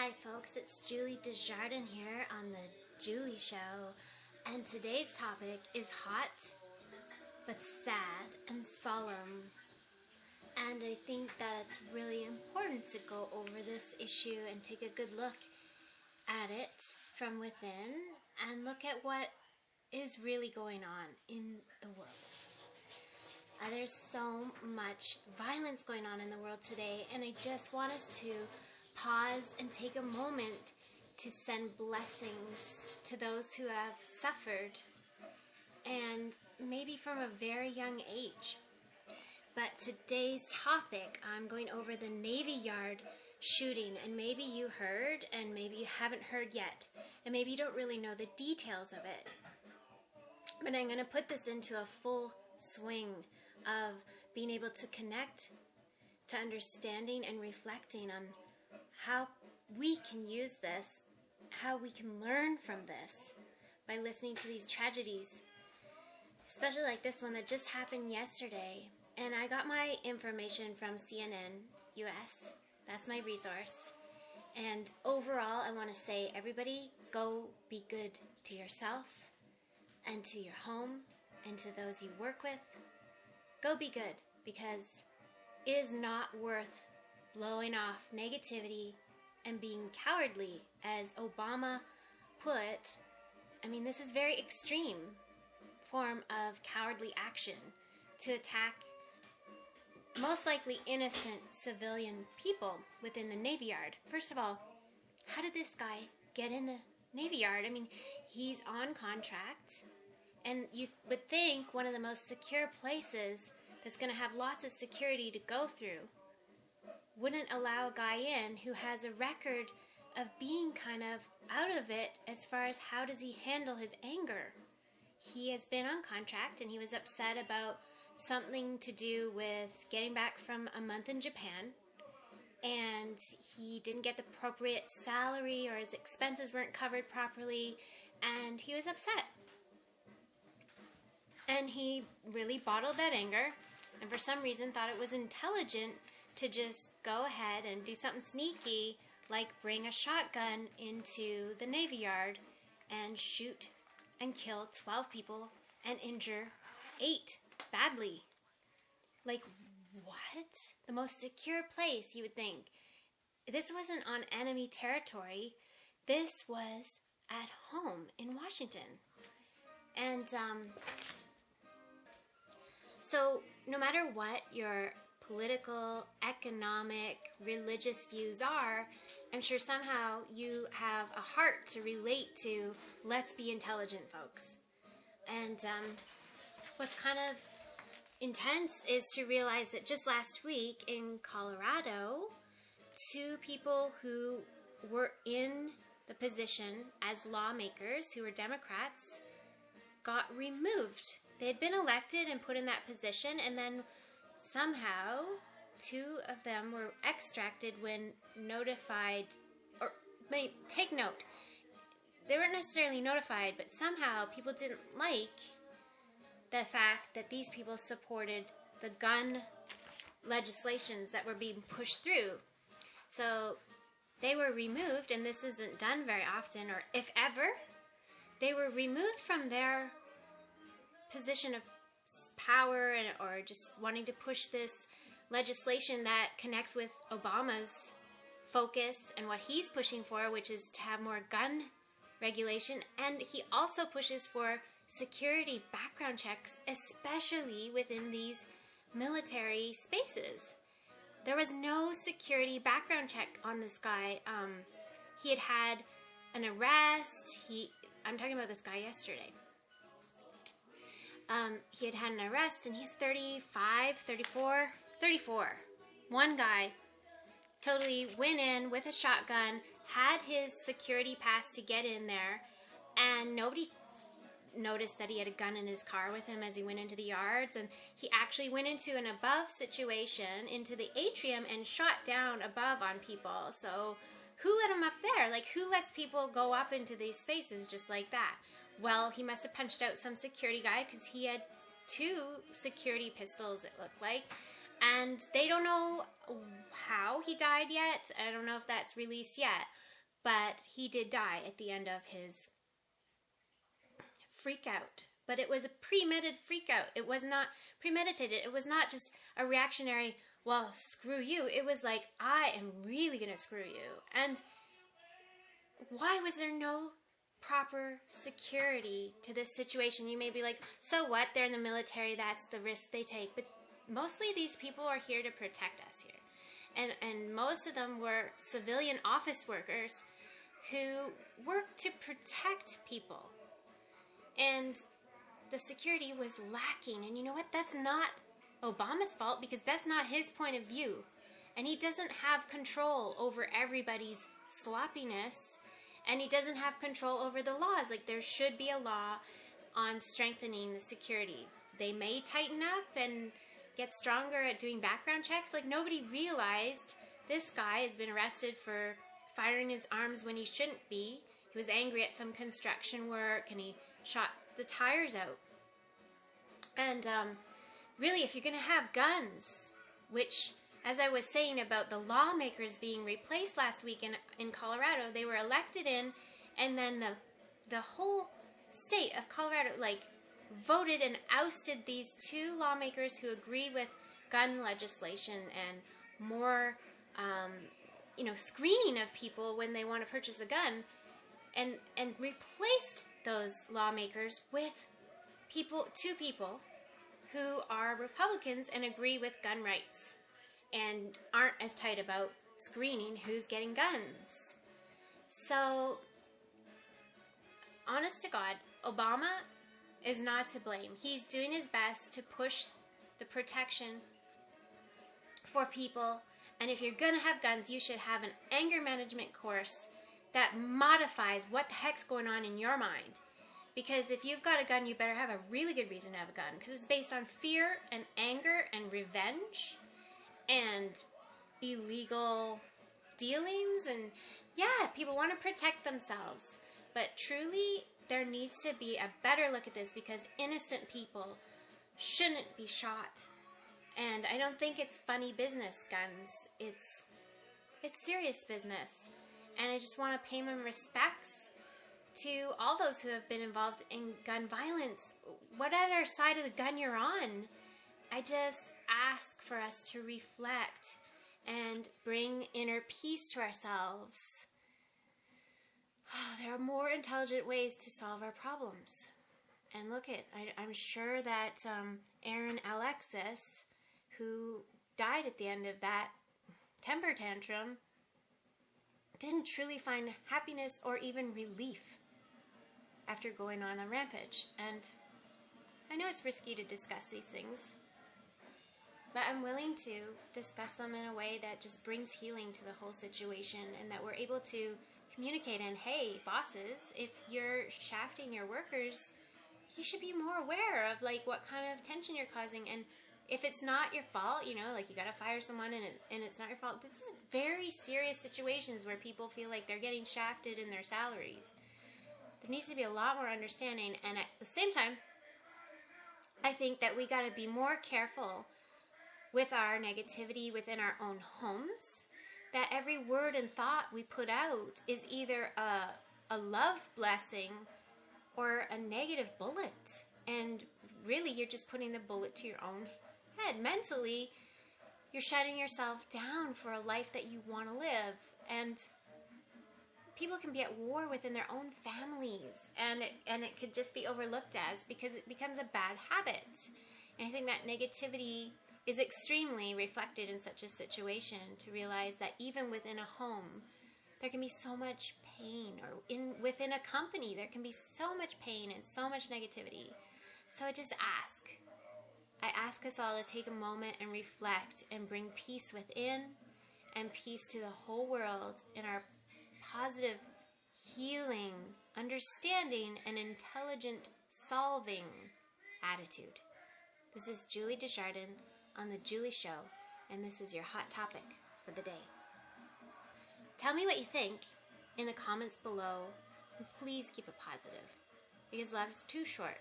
Hi folks, it's Julie Desjardins here on the Julie Show, and today's topic is hot, but sad and solemn. And I think that it's really important to go over this issue and take a good look at it from within and look at what is really going on in the world. There's so much violence going on in the world today, and I just want us to pause and take a moment to send blessings to those who have suffered, and maybe from a very young age. But today's topic, I'm going over the Navy Yard shooting, and maybe you heard and maybe you haven't heard yet, and maybe you don't really know the details of it. But I'm going to put this into a full swing of being able to connect to understanding and reflecting on how we can use this, how we can learn from this by listening to these tragedies, especially like this one that just happened yesterday. And I got my information from CNN US. That's my resource. And overall, I want to say, everybody, go be good to yourself and to your home and to those you work with. Go be good, because it is not worth blowing off negativity and being cowardly, as Obama put. I mean, this is very extreme form of cowardly action to attack most likely innocent civilian people within the Navy Yard. First of all, how did this guy get in the Navy Yard? I mean, he's on contract, and you would think one of the most secure places that's going to have lots of security to go through wouldn't allow a guy in who has a record of being kind of out of it as far as how does he handle his anger. He has been on contract, and he was upset about something to do with getting back from a month in Japan, and he didn't get the appropriate salary, or his expenses weren't covered properly, and he was upset. And he really bottled that anger, and for some reason thought it was intelligent to just go ahead and do something sneaky, like bring a shotgun into the Navy Yard and shoot and kill 12 people and injure 8 badly. Like, what? The most secure place, you would think. This wasn't on enemy territory. This was at home in Washington. And so no matter what your political, economic, religious views are, I'm sure somehow you have a heart to relate to, let's be intelligent, folks. And what's kind of intense is to realize that just last week in Colorado, 2 people who were in the position as lawmakers, who were Democrats, got removed. They had been elected and put in that position, and then somehow 2 of them were extracted when notified, or take note, they weren't necessarily notified, but somehow people didn't like the fact that these people supported the gun legislations that were being pushed through. So they were removed, and this isn't done very often, or if ever. They were removed from their position of power, or just wanting to push this legislation that connects with Obama's focus and what he's pushing for, which is to have more gun regulation. And he also pushes for security background checks, especially within these military spaces. There was no security background check on this guy. He had had an arrest. I'm talking about this guy yesterday. He had had an arrest, and he's 35, 34. One guy totally went in with a shotgun, had his security pass to get in there, and nobody noticed that he had a gun in his car with him as he went into the yards. And he actually went into an above situation, into the atrium, and shot down above on people. So who let him up there? Like, who lets people go up into these spaces just like that? Well, he must have punched out some security guy, because he had 2 security pistols, it looked like. And they don't know how he died yet. I don't know if that's released yet. but he did die at the end of his freak out. But it was a premeditated freak out. It was not premeditated. It was not just a reactionary, well, screw you. It was like, I am really going to screw you. And why was there no proper security to this situation? You may be like, so what? They're in the military. That's the risk they take. But mostly these people are here to protect us here. And most of them were civilian office workers who work to protect people. And the security was lacking. And you know what? That's not Obama's fault, because that's not his point of view. And he doesn't have control over everybody's sloppiness. And he doesn't have control over the laws. Like, there should be a law on strengthening the security. They may tighten up and get stronger at doing background checks. Like, nobody realized this guy has been arrested for firing his arms when he shouldn't be. He was angry at some construction work and he shot the tires out. And really, if you're going to have guns, which, as I was saying about the lawmakers being replaced last week in Colorado, they were elected in, and then the whole state of Colorado, like, voted and ousted these two lawmakers who agree with gun legislation and more, screening of people when they want to purchase a gun, and replaced those lawmakers with two people who are Republicans and agree with gun rights and aren't as tight about screening who's getting guns. So, honest to God, Obama is not to blame. He's doing his best to push the protection for people. And if you're going to have guns, you should have an anger management course that modifies what the heck's going on in your mind. Because if you've got a gun, you better have a really good reason to have a gun. Because it's based on fear and anger and revenge and illegal dealings. And yeah, people want to protect themselves. But truly, there needs to be a better look at this, because innocent people shouldn't be shot. And I don't think it's funny business, guns. It's serious business. And I just want to pay my respects to all those who have been involved in gun violence. Whatever side of the gun you're on, I just ask for us to reflect and bring inner peace to ourselves. There are more intelligent ways to solve our problems. And look I'm sure that Aaron Alexis, who died at the end of that temper tantrum, didn't truly find happiness or even relief after going on a rampage. And I know it's risky to discuss these things, but I'm willing to discuss them in a way that just brings healing to the whole situation, and that we're able to communicate. And hey, bosses, if you're shafting your workers, you should be more aware of like what kind of tension you're causing. And if it's not your fault, like you gotta fire someone and it's not your fault. This is very serious situations where people feel like they're getting shafted in their salaries. There needs to be a lot more understanding. And at the same time, I think that we gotta be more careful with our negativity within our own homes. That every word and thought we put out is either a love blessing or a negative bullet. And really, you're just putting the bullet to your own head. Mentally, you're shutting yourself down for a life that you want to live. And people can be at war within their own families. And it could just be overlooked as, because it becomes a bad habit. And I think that negativity is extremely reflected in such a situation, to realize that even within a home, there can be so much pain, or within a company, there can be so much pain and so much negativity. So I ask us all to take a moment and reflect and bring peace within and peace to the whole world in our positive, healing, understanding, and intelligent solving attitude. This is Julie Desjardins on The Julie Show, and this is your hot topic for the day. Tell me what you think in the comments below, and please keep it positive, because life's too short.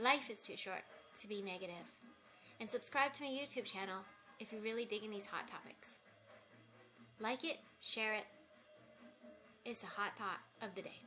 Life is too short to be negative. And subscribe to my YouTube channel if you're really digging these hot topics. Like it, share it. is a hot thought of the day.